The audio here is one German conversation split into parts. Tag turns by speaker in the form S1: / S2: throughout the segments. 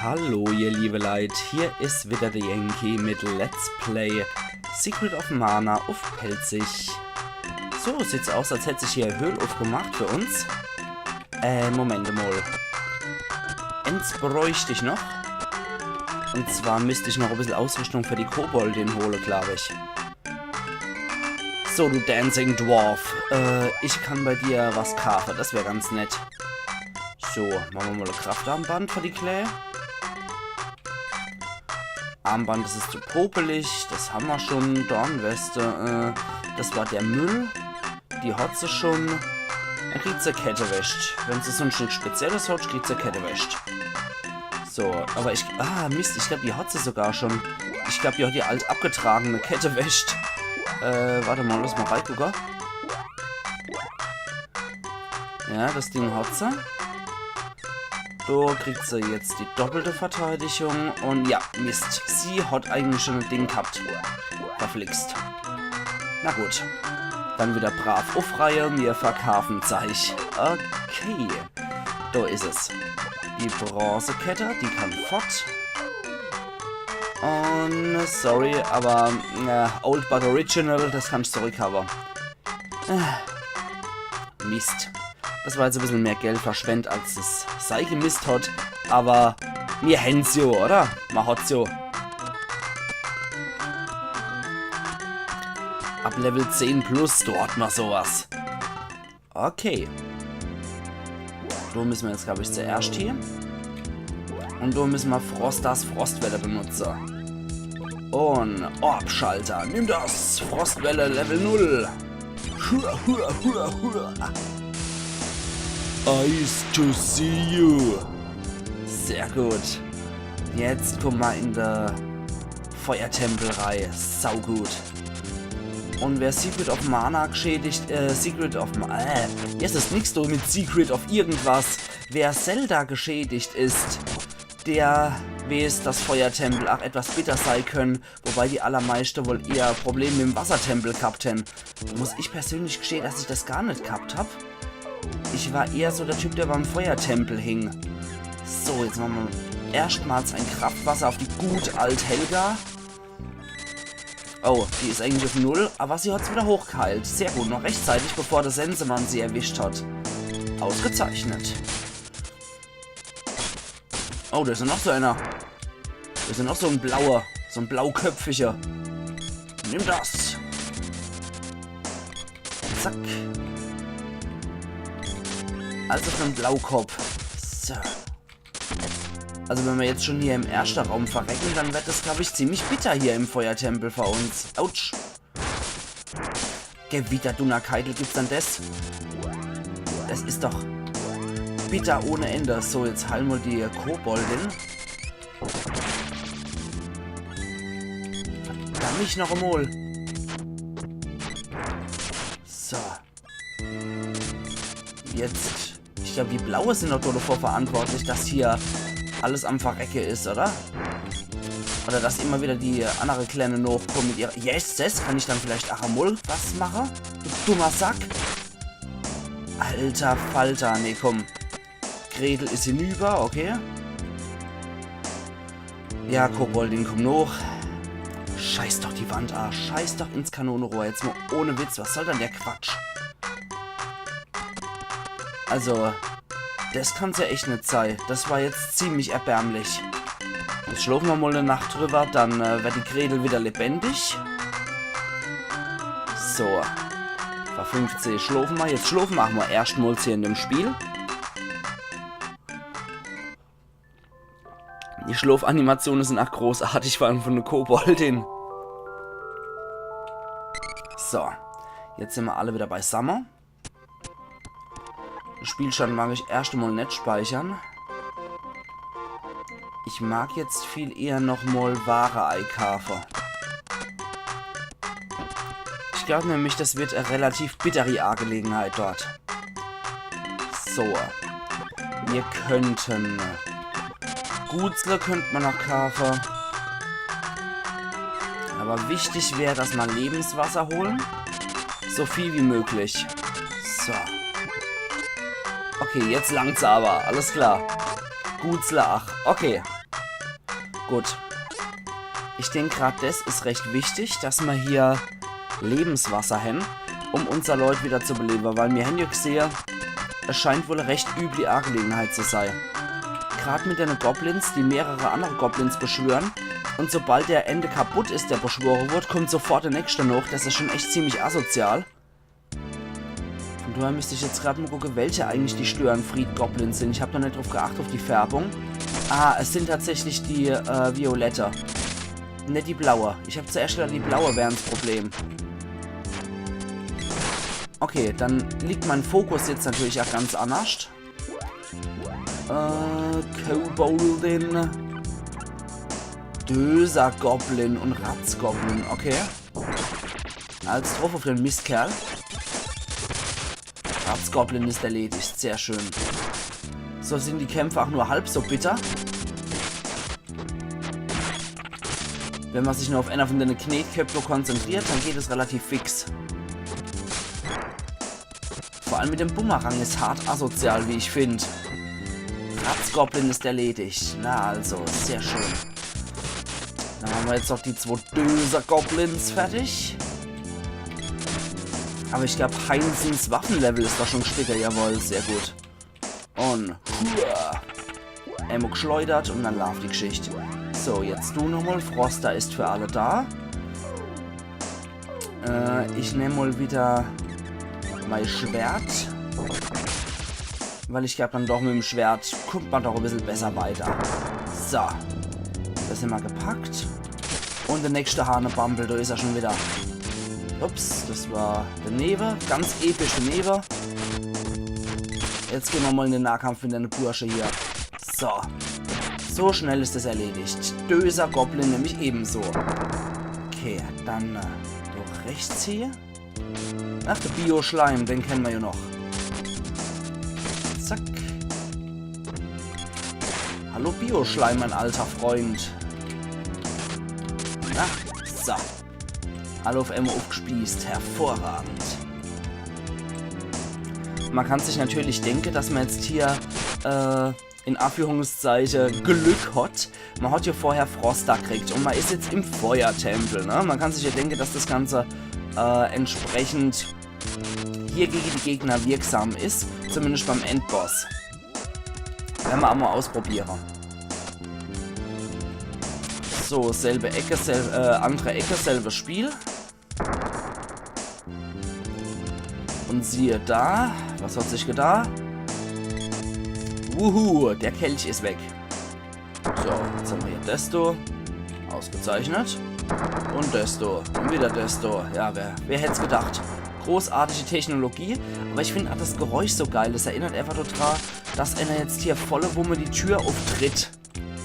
S1: Hallo ihr liebe Leid, hier ist wieder der Yankee mit Let's Play Secret of Mana auf Pelzig. So, sieht's aus, als hätte sich hier eine Höhle aufgemacht für uns. Moment mal. Eins bräuchte ich noch. Und zwar müsste ich noch ein bisschen Ausrüstung für die Koboldin holen, glaube ich. So, du Dancing Dwarf. Ich kann bei dir was kaufen, das wäre ganz nett. So, machen wir mal ein Kraftarmband für die Clay. Armband, das ist zu popelig, das haben wir schon. Dornweste, das war der Müll. Die hat sie schon. Dann kriegt sie Kette wäscht. Wenn sie so ein Stück Spezielles hat, kriegt sie Kette wäscht. So, aber ich... Ah, Mist, ich glaube, die hat sie sogar schon. Ich glaube, die hat die alt abgetragene Kette wäscht. Warte mal, lass mal reingucken. Ja, das Ding hat sie. Da kriegt sie jetzt die doppelte Verteidigung. Und ja, Mist. Sie hat eigentlich schon ein Ding gehabt. Verflixt. Na gut. Dann wieder brav aufreihen. Wir verkaufen Zeich. Okay. Da ist es. Die Bronzekette, die kann fort. Und sorry, aber Old but Original, das kann ich zurückhaben. Mist. Das war jetzt ein bisschen mehr Geld verschwendet, als es sei gemisst hat. Aber mir händ's jo, oder? Man hat's jo. Ab Level 10 plus, da hat man sowas. Okay. Da müssen wir jetzt, glaube ich, zuerst hier. Und da müssen wir das Frostwelle benutzen. Und Orbschalter. Nimm das. Frostwelle Level 0. Hua, hua, hua, hua. Nice to see you. Sehr gut. Jetzt kommen wir in der Feuertempel-Reihe. Saugut. Und wer Secret of Mana geschädigt, Secret of Mana, jetzt ist nichts so mit Secret of irgendwas. Wer Zelda geschädigt ist, der weiß, dass Feuertempel auch etwas bitter sein können, wobei die allermeisten wohl eher Probleme mit dem Wassertempel gehabt haben. Muss ich persönlich gestehen, dass ich das gar nicht gehabt habe. Ich war eher so der Typ, der beim Feuertempel hing. So, jetzt machen wir erstmals ein Kraftwasser auf die gut alt Helga. Oh, die ist eigentlich auf 0, aber sie hat es wieder hochgeheilt. Sehr gut, noch rechtzeitig, bevor der Sensemann sie erwischt hat. Ausgezeichnet. Oh, da ist ja noch so einer. Da ist ja noch so ein blauer, so ein blauköpfiger. Nimm das. Zack. Also für einen Blaukopf. So. Also wenn wir jetzt schon hier im ersten Raum verrecken, dann wird das, glaube ich, ziemlich bitter hier im Feuertempel für uns. Autsch. Gewitterdunner Keitel gibt's dann das? Das ist doch bitter ohne Ende. So, jetzt heilen wir die Koboldin. Verdammt, nicht noch einmal. So. Jetzt. Ich glaube, die Blaue sind doch davor verantwortlich, dass hier alles am Verrecke ist, oder? Oder dass immer wieder die andere Kleine noch kommt mit ihrer... Yes, das kann ich dann vielleicht Aramol was machen? Du dummer Sack. Alter Falter. Nee, komm. Gretel ist hinüber, okay. Ja, Koboldin, komm noch. Scheiß doch die Wand an. Scheiß doch ins Kanonenrohr. Jetzt mal ohne Witz. Was soll denn der Quatsch? Also... Das kann es ja echt nicht sein. Das war jetzt ziemlich erbärmlich. Jetzt schlafen wir mal eine Nacht drüber, dann wird die Gretel wieder lebendig. So. Bei 15 schlafen wir. Jetzt schlafen machen wir erstmals hier in dem Spiel. Die Schlafanimationen sind auch großartig, vor allem von der Koboldin. So. Jetzt sind wir alle wieder beisammen. Spielstand mag ich erst einmal nicht speichern. Ich mag jetzt viel eher nochmal Ware einkaufen. Ich glaube nämlich, das wird eine relativ bittere Angelegenheit dort. So. Wir könnten... Gutzle könnte man noch kaufen. Aber wichtig wäre, dass wir Lebenswasser holen. So viel wie möglich. So. Okay, jetzt langt's aber. Alles klar. Gutzle, ach. Okay. Gut. Ich denke gerade, das ist recht wichtig, dass wir hier Lebenswasser haben, um unser Leute wieder zu beleben. Weil wir haben ja gesehen, es scheint wohl eine recht üble Angelegenheit zu sein. Gerade mit den Goblins, die mehrere andere Goblins beschwören. Und sobald der Ende kaputt ist, der beschworen wird, kommt sofort der nächste noch. Das ist schon echt ziemlich asozial. Von daher müsste ich jetzt gerade mal gucken, welche eigentlich die Störenfried-Goblins sind. Ich habe noch nicht drauf geachtet, auf die Färbung. Ah, es sind tatsächlich die Violette. Nicht die blaue. Ich habe zuerst gedacht, die blaue wären das Problem. Okay, dann liegt mein Fokus jetzt natürlich auch ganz anders. Koboldin, Döser-Goblin und Ratz-Goblin. Okay. Als drauf auf den Mistkerl. Ratz-Goblin ist erledigt. Sehr schön. So sind die Kämpfe auch nur halb so bitter. Wenn man sich nur auf einer von den Knetköpfen konzentriert, dann geht es relativ fix. Vor allem mit dem Bumerang ist hart asozial, wie ich finde. Ratz-Goblin ist erledigt. Na also, sehr schön. Dann haben wir jetzt noch die 2 Döser-Goblins fertig. Aber ich glaube, Heinsens Waffenlevel ist doch schon sticker. Jawohl, sehr gut. Und Ammo geschleudert und dann läuft die Geschichte. So, jetzt du nochmal. Froster ist für alle da. Ich nehme mal wieder mein Schwert. Weil ich glaube, dann doch mit dem Schwert kommt man doch ein bisschen besser weiter. So. Das sind wir gepackt. Und der nächste Hanebambel, da ist er schon wieder. Ups, das war der Neve. Ganz epische Neve. Jetzt gehen wir mal in den Nahkampf mit der Bursche hier. So. So schnell ist das erledigt. Döser Goblin nämlich ebenso. Okay, dann durch rechts hier. Ach, der Bio-Schleim, den kennen wir ja noch. Zack. Hallo Bio-Schleim, mein alter Freund. Na, so. Alle auf einmal aufgespießt. Hervorragend. Man kann sich natürlich denken, dass man jetzt hier in Anführungszeichen Glück hat. Man hat ja vorher Froster gekriegt und man ist jetzt im Feuertempel. Ne? Man kann sich ja denken, dass das Ganze entsprechend hier gegen die Gegner wirksam ist. Zumindest beim Endboss. Werden wir auch mal ausprobieren. So, selbe Ecke, andere Ecke, selbes Spiel. Und siehe da, was hat sich getan? Wuhu, der Kelch ist weg. So, jetzt haben wir hier Desto. Ausgezeichnet. Und Desto. Und wieder Desto. Ja, wer hätte es gedacht? Großartige Technologie. Aber ich finde auch das Geräusch so geil. Das erinnert einfach total, dass einer jetzt hier volle Wumme die Tür auftritt.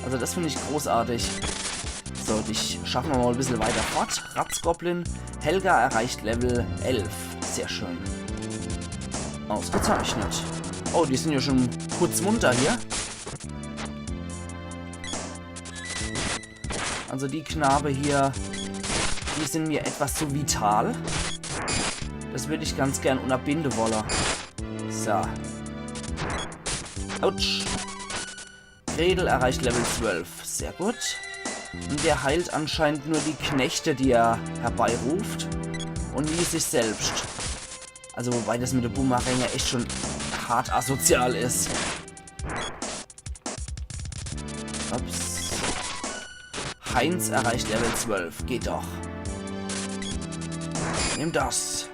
S1: Also das finde ich großartig. So, dich schaffen wir mal ein bisschen weiter fort. Ratzgoblin. Helga erreicht Level 11. Sehr schön. Ausgezeichnet. Oh, die sind ja schon kurz munter hier. Also die Knabe hier, die sind mir etwas zu vital. Das würde ich ganz gern unterbinden wollen. So. Autsch. Gretel erreicht Level 12. Sehr gut. Und der heilt anscheinend nur die Knechte, die er herbeiruft. Und nie sich selbst. Also wobei das mit der Boomerang ja echt schon hart asozial ist. Ups. Heinz erreicht Level 12. Geht doch. Nimm das.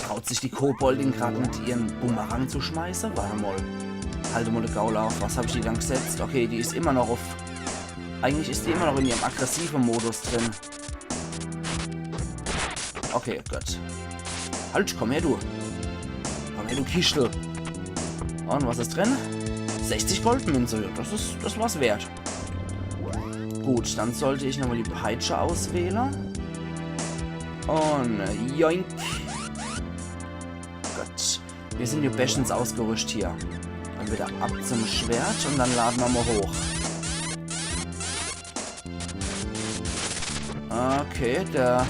S1: Traut sich die Koboldin gerade mit ihren Boomerang zu schmeißen? Warte mal. Halte mal eine Gaule auf. Was habe ich die dann gesetzt? Okay, die ist immer noch auf... Eigentlich ist die immer noch in ihrem aggressiven Modus drin. Okay, gut. Halt, komm her, du. Komm her, du Kischtel. Und was ist drin? 60 Goldmünze. Das war's wert. Gut, dann sollte ich nochmal die Peitsche auswählen. Und joink. Gut. Wir sind hier bestens ausgerüstet hier. Dann wieder ab zum Schwert und dann laden wir mal hoch. Okay, da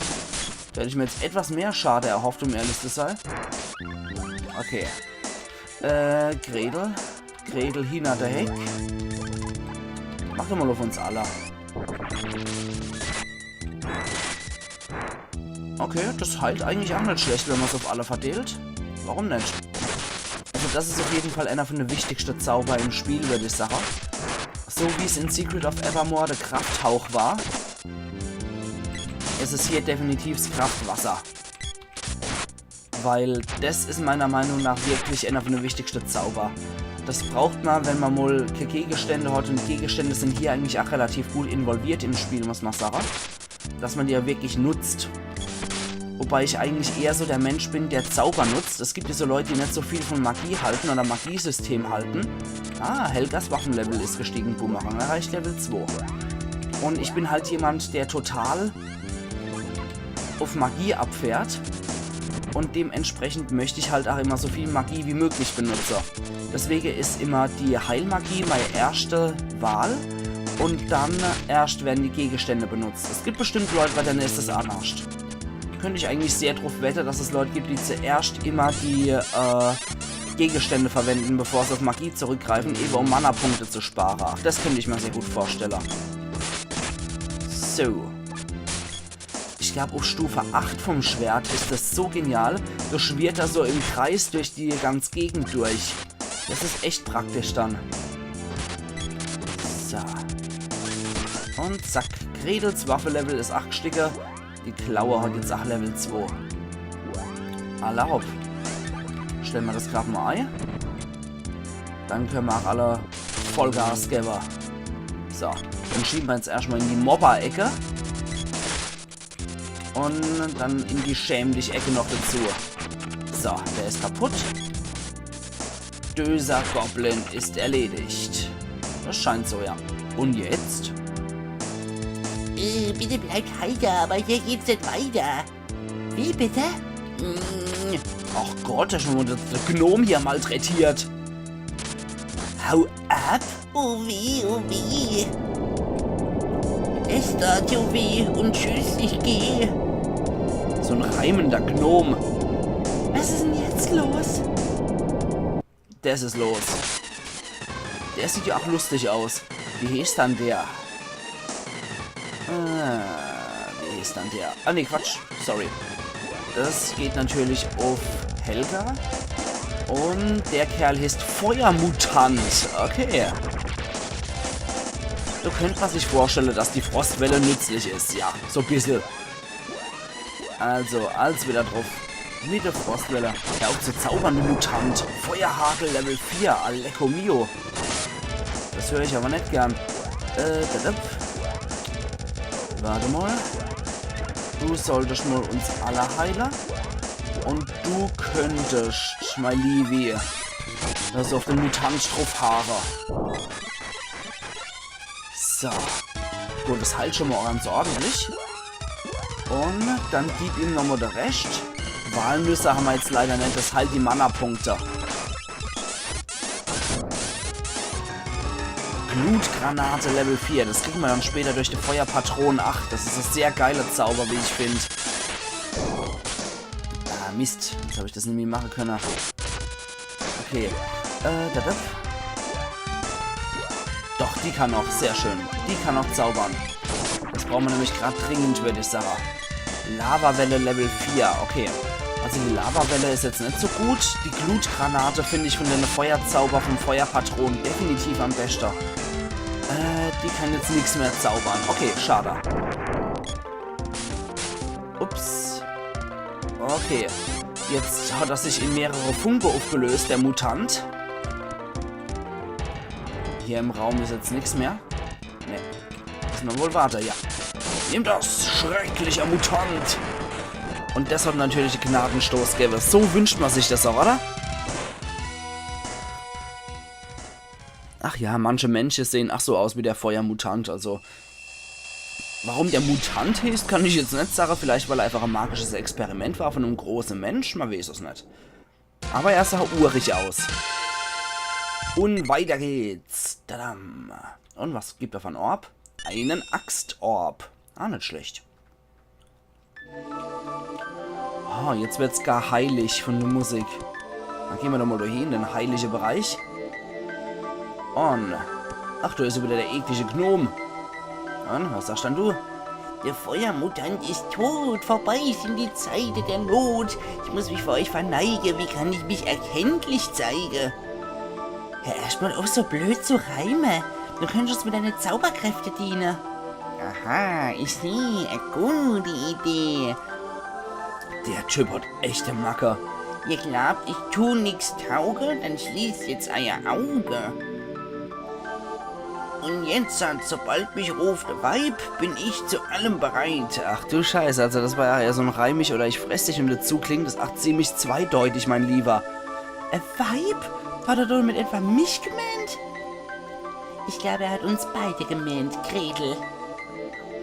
S1: hätte ich mir jetzt etwas mehr Schade erhofft, um ehrlich zu sein. Okay. Gretel. Gretel hinter der Heck. Mach doch mal auf uns alle. Okay, das heilt eigentlich auch nicht schlecht, wenn man es auf alle verteilt. Warum nicht? Also das ist auf jeden Fall einer von den wichtigsten Zauber im Spiel, würde ich sagen. So wie es in Secret of Evermore der Krafthauch war, ist es hier definitiv das Kraftwasser. Weil das ist meiner Meinung nach wirklich einer von den wichtigsten Zauber. Das braucht man, wenn man mal keine Gegenstände hat, und Gegenstände sind hier eigentlich auch relativ gut involviert im Spiel, muss man sagen. Dass man die ja wirklich nutzt. Wobei ich eigentlich eher so der Mensch bin, der Zauber nutzt. Es gibt ja so Leute, die nicht so viel von Magie halten oder Magiesystem halten. Ah, Helgas Waffenlevel ist gestiegen, Boomerang erreicht Level 2. Und ich bin halt jemand, der total auf Magie abfährt. Und dementsprechend möchte ich halt auch immer so viel Magie wie möglich benutzen. Deswegen ist immer die Heilmagie meine erste Wahl. Und dann erst werden die Gegenstände benutzt. Es gibt bestimmt Leute, bei denen ist das anders. Könnte ich eigentlich sehr drauf wetten, dass es Leute gibt, die zuerst immer die Gegenstände verwenden, bevor sie auf Magie zurückgreifen, eben um Mana-Punkte zu sparen. Ach, das könnte ich mir sehr gut vorstellen. So. Ich glaube, auf Stufe 8 vom Schwert ist das so genial. Du schwirrt da so im Kreis durch die ganze Gegend durch. Das ist echt praktisch dann. So. Und zack. Gredels Waffe-Level ist 8 Stücke. Die Klaue hat jetzt auch Level 2. Erlaubt. Stellen wir das gerade mal ein. Dann können wir auch alle Vollgas geben. So. Dann schieben wir jetzt erstmal in die Mobber-Ecke. Und dann in die Schämlich-Ecke noch dazu. So, der ist kaputt. Böser Goblin ist erledigt. Das scheint so, ja. Und jetzt?
S2: Bitte bleibt heiter, aber hier geht's nicht weiter. Wie bitte?
S1: Ach Gott, der schon wurde der Gnom hier malträtiert.
S2: Hau ab! Oh weh, oh weh. Es tat so weh und tschüss, ich gehe.
S1: So ein reimender Gnom.
S2: Was ist denn jetzt los?
S1: Das ist los. Der sieht ja auch lustig aus. Wie hieß dann der? Wie hieß dann der? Ah ne, Quatsch. Sorry. Das geht natürlich auf Helga. Und der Kerl heißt Feuermutant. Okay. Du könntest man sich vorstellen, dass die Frostwelle nützlich ist. Ja, so ein bisschen. Also, als wieder drauf. Mit der Frostwelle. Ja, auch zu zaubern, Mutant. Feuerhagel Level 4. Alecco mio. Das höre ich aber nicht gern. Warte mal. Du solltest mal uns alle heilen. Und du könntest, mein Liebe, das auf den Mutant drauf haare. So. Gut, das heilt schon mal ganz ordentlich. Und dann gib ihm nochmal der Rest. Walnüsse haben wir jetzt leider nicht, das heilt die Mana-Punkte. Glutgranate Level 4, das kriegen wir dann später durch die Feuerpatronen 8. Das ist ein sehr geiler Zauber, wie ich finde. Ah, Mist. Jetzt habe ich das nicht mehr machen können. Okay. Doch, die kann noch. Sehr schön. Die kann noch zaubern. Das brauchen wir nämlich gerade dringend, würde ich sagen. Lavawelle Level 4. Okay. Also die Lavawelle ist jetzt nicht so gut. Die Glutgranate finde ich von den Feuerzauber vom Feuerpatron definitiv am besten. Die kann jetzt nichts mehr zaubern. Okay, schade. Ups. Okay. Jetzt hat er sich in mehrere Funke aufgelöst, der Mutant. Hier im Raum ist jetzt nichts mehr. Ne. Müssen wir wohl warten, ja. Nimm das, schrecklicher Mutant! Und das hat natürlich einen Gnadenstoß gegeben. So wünscht man sich das auch, oder? Ach ja, manche Menschen sehen ach so aus wie der Feuermutant, also... Warum der Mutant hieß, kann ich jetzt nicht sagen. Vielleicht, weil er einfach ein magisches Experiment war von einem großen Mensch. Man weiß es nicht. Aber er sah urig aus. Und weiter geht's. Tadam. Und was gibt er von Orb? Einen Axtorb. Ah, nicht schlecht. Ah, jetzt wird's gar heilig von der Musik. Dann gehen wir doch mal durch in den heiligen Bereich. Und Ach, da ist ja wieder der eklige Gnom. Und, was sagst denn du?
S2: Der Feuermutant ist tot. Vorbei sind die Zeiten der Not. Ich muss mich vor euch verneigen. Wie kann ich mich erkenntlich zeigen? Hör erst mal auf, so blöd zu reimen. Du könntest mit deinen Zauberkräfte dienen. Aha, ich sehe. Eine gute Idee.
S1: Der Typ hat echte Macker.
S2: Ihr glaubt, ich tu nix tauge? Dann schließt jetzt euer Auge. Und jetzt, sobald mich ruft Weib, bin ich zu allem bereit.
S1: Ach du Scheiße, also das war ja eher so ein Reimig oder ich fress dich und dazu klingt das ach ziemlich zweideutig, mein Lieber. Weib? War der doch mit etwa mich gemeint?
S2: Ich glaube, er hat uns beide gemeint, Gretel.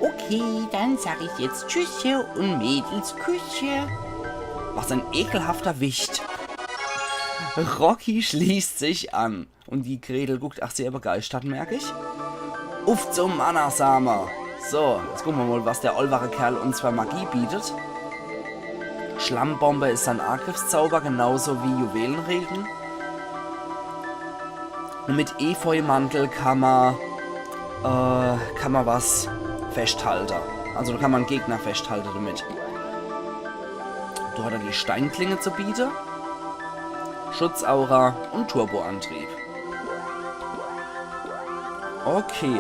S2: Okay, dann sag ich jetzt Tschüsschen und Mädels Küsschen.
S1: Was ein ekelhafter Wicht. Rocky schließt sich an. Und die Gretel guckt ach sehr begeistert, merke ich. Uff zum Mana-Samer. So, jetzt gucken wir mal, was der allwache Kerl uns für Magie bietet. Schlammbombe ist sein Angriffszauber, genauso wie Juwelenregen. Und mit Efeumantel kann man was festhalten. Also da kann man Gegner festhalten damit. Da hat er die Steinklinge zu bieten. Schutzaura und Turboantrieb. Okay.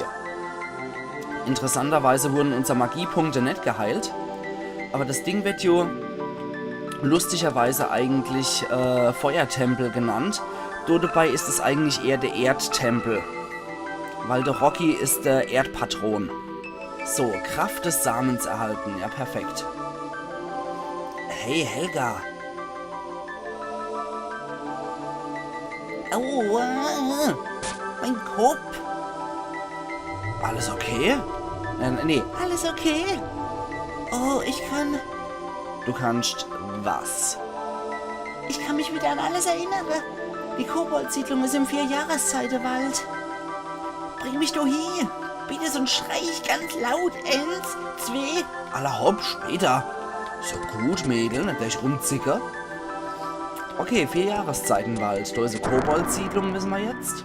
S1: Interessanterweise wurden unsere Magiepunkte nicht geheilt. Aber das Ding wird ja lustigerweise eigentlich Feuertempel genannt. Dabei ist es eigentlich eher der Erdtempel. Weil der Rocky ist der Erdpatron. So, Kraft des Samens erhalten. Ja, perfekt. Hey, Helga.
S2: Aua, mein Kopf.
S1: Alles okay? Nee.
S2: Alles okay? Oh, ich kann...
S1: Du kannst was?
S2: Ich kann mich wieder an alles erinnern. Die Koboldsiedlung ist im 4-Jahreszeitenwald. Bring mich doch hier. Bitte, sonst schrei ich ganz laut. 1, 2...
S1: Allerhopp, später. Ist ja gut, Mädel, nicht gleich rumzicker. Okay, 4 Jahreszeitenwald. Da ist eine Koboldsiedlung, wissen wir jetzt.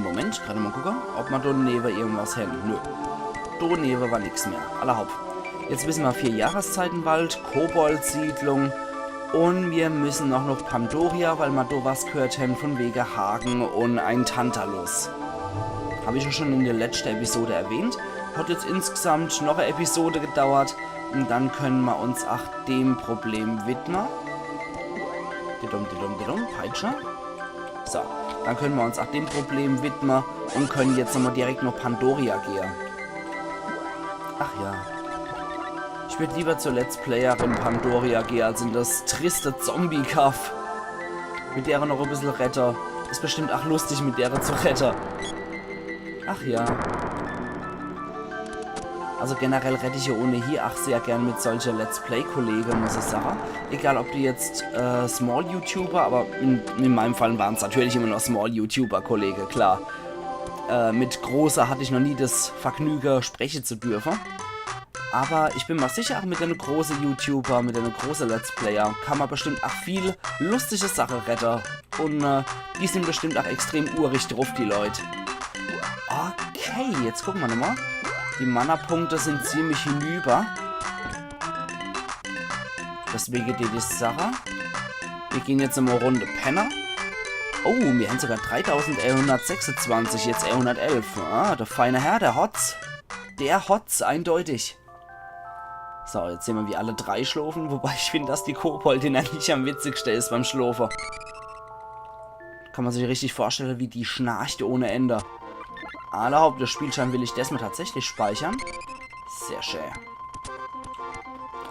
S1: Moment, gerade mal gucken, ob wir da neben irgendwas haben. Nö. Da neben war nichts mehr. Allerhopp. Jetzt wissen wir 4 Jahreszeitenwald, Koboldsiedlung und wir müssen noch nach Pandoria, weil wir da was gehört haben von wegen Hagen und ein Tantalus. Habe ich ja schon in der letzten Episode erwähnt. Hat jetzt insgesamt noch eine Episode gedauert und dann können wir uns auch dem Problem widmen. Peitsche. So, dann können wir uns auch dem Problem widmen und können jetzt nochmal direkt nach Pandoria gehen. Ach ja. Ich würde lieber zur Let's Playerin Pandoria gehen, als in das triste Zombie-Kaff. Mit der noch ein bisschen retter. Ist bestimmt auch lustig, mit der zu retten. Ach ja. Also generell rette ich ja ohnehin auch sehr gern mit solchen Let's Play-Kollegen, muss ich sagen. Egal, ob die jetzt Small-YouTuber, aber in meinem Fall waren es natürlich immer noch Small-YouTuber-Kollege, klar. Mit großer hatte ich noch nie das Vergnügen, sprechen zu dürfen. Aber ich bin mir sicher, auch mit einem großen YouTuber, mit einem großen Let's Player, kann man bestimmt auch viel lustige Sachen retten. Und die sind bestimmt auch extrem urig drauf, die Leute. Okay, jetzt gucken wir nochmal. Die Mana-Punkte sind ziemlich hinüber. Deswegen die Sache. Wir gehen jetzt nochmal Runde Penner. Oh, wir haben sogar 3126, jetzt 111. Ah, der feine Herr, der Hotz. Der Hotz, eindeutig. So, jetzt sehen wir, wie alle 3 schlafen. Wobei ich finde, dass die Koboldin eigentlich am witzigsten ist beim Schlafen. Kann man sich richtig vorstellen, wie die schnarcht ohne Ende. Allerhaupt, das Spielschein will ich das mal tatsächlich speichern. Sehr schön.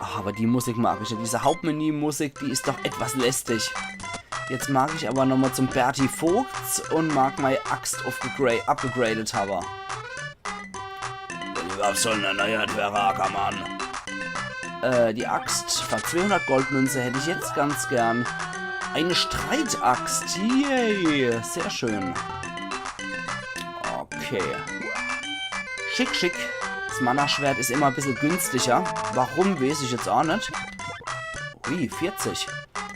S1: Ach, aber die Musik mag ich ja. Diese Hauptmenü-Musik, die ist doch etwas lästig. Jetzt mag ich aber nochmal zum Berti Vogts und mag meine Axt upgegradet haben. Ich hab so eine neue Ackermann. Die Axt für 200 Goldmünze hätte ich jetzt ganz gern. Eine Streitaxt. Yay. Sehr schön. Okay. Schick, schick. Das Mana-Schwert ist immer ein bisschen günstiger. Warum, weiß ich jetzt auch nicht. Ui, 40.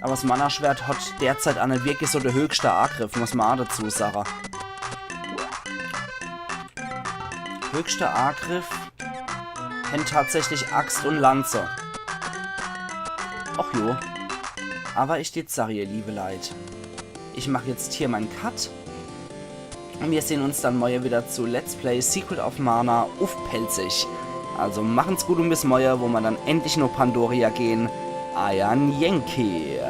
S1: Aber das Mana-Schwert hat derzeit auch nicht wirklich so der höchste Angriff, muss man auch dazu sagen. Höchster Angriff. Haben tatsächlich Axt und Lanze. Och jo. Aber ich steht Sache, liebe Leid. Ich mache jetzt hier meinen Cut. Und wir sehen uns dann morgen wieder zu Let's Play Secret of Mana auf Pelzig. Also machen's gut und bis morgen, wo wir dann endlich nur Pandoria gehen. Ayan Yankee.